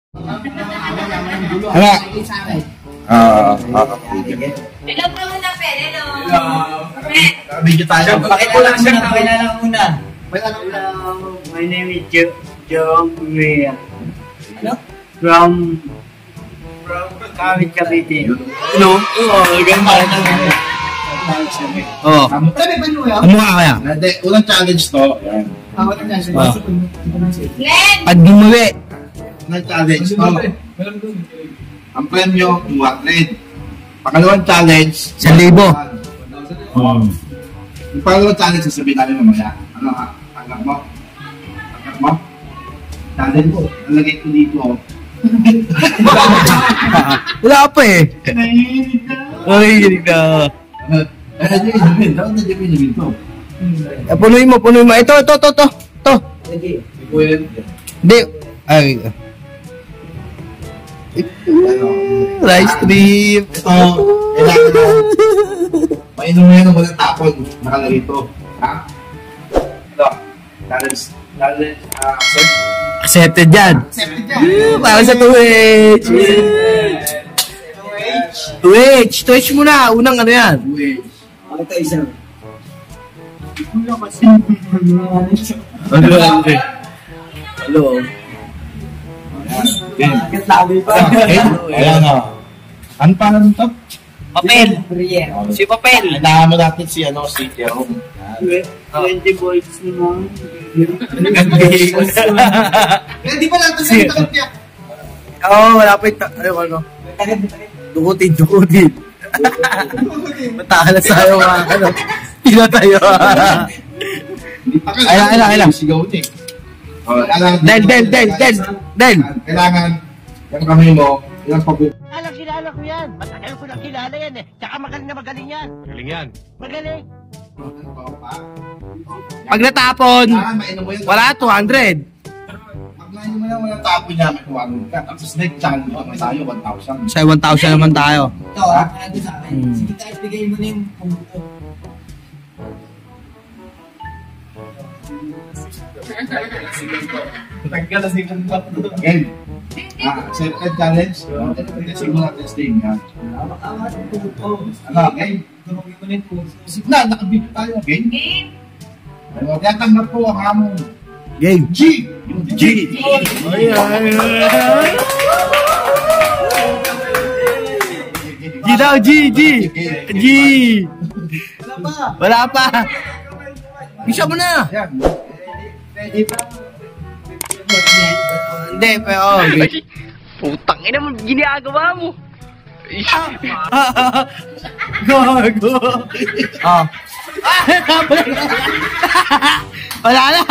Hala. Hello po muna, Pe. Hello. Video tayo. Bakit ko lang siya nakilala muna? My name is John Ria. Ano? From Kawit, Cavite. Ano? Oo, ganda. Oo. Ano nga kaya? Hindi, unang challenge to. Yan. Glenn! Pag gumuwi. Unang challenge to. Ang premyo, 200. Pangalawang challenge, 1,000. Yung pangalawang challenge, sasabihin namin mamaya. Ano ha? Tanggap mo? Tanggap mo? Challenge mo. Nalagay ko dito. Wala pa eh. Nakikinig ka. Najimin to. Punuin mo. Ito. Hindi. Ay. Rice trip. Ito, kailangan na. Mainom mo yan ng walang tapon. Nakalagay ito. Ha? Ito. Challenge, accept. Accepted yan. Para sa 2H. 2H muna. Unang ano yan. Wait. Hello. Ayan o. Ano pa naman ito? Papel. Si Papel. Kailangan mo natin si Jerome. 20 volts naman. Hindi pa natin sa takot niya. Oo, wala pa yung ano. Dukutin. Matahalas tayo mga ano. Tila tayo. Ayan. Sigaw niya. Del. Kailangan yung kamay mo, ilang pagbubukas. Kilala ko yan. Matagal ko nang kilala yan eh. Tsaka magaling yan. Magaling. Pag natapon, wala 200. Pag nainom mo lang walang tapon niya, may kuwangon ka. Tapos next challenge naman tayo, 1,000. Sa 1,000 naman tayo. Ito, ano sa akin. Sige tayo, bigay mo na yung pumuto. Again. Accepted challenge. Simula testing. Again. Signal, nakabito tayo. Again. Kaya tanggap po ang among Game. G. G daw, G. Wala pa. Bisa mo na. Hindi, pero okay. Putang ina mo, ginagawa mo. Gago. Oh. Wala na.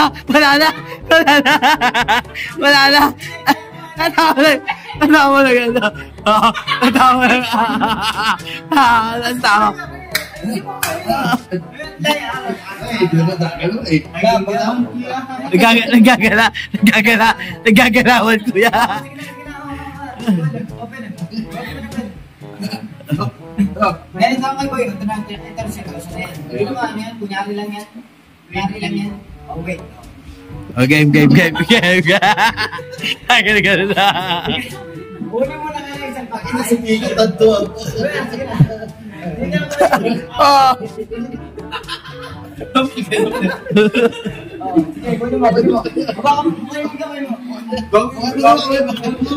Natawa na ganda. Natawa na. Natawa. Nagagalawan kuya. Meron ka kay Boy, ito na siya kasi na yan. Ano nga yan? Kunyari lang yan. Oh, wait. Oh, game. Ganun. Huli mo na kaya isang pakita. Sumikat ang tuwa. Oh. Sige, pwede mo. Baka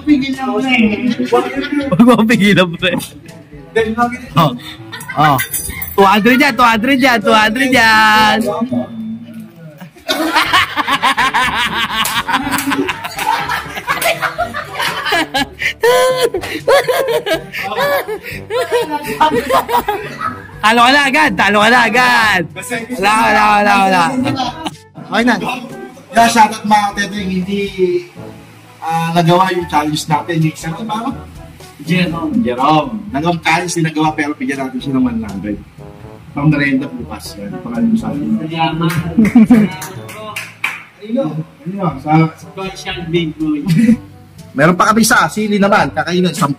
pigilan mo na eh. Huwag mo pigilan, pre. Oh. 200 yan. Talo ka na agad. Wala. Okay na. Kaya shoutout mga kateteng hindi nagawa yung challenge natin. Yung isa na ba? Jerome. Nagawang challenge din nagawa pero bigyan natin siya ng 100. Pang merenda bukas. Pangalim sa atin. Sa Special big boy. meron pa kami isa. Sili naman. Kakainin 10.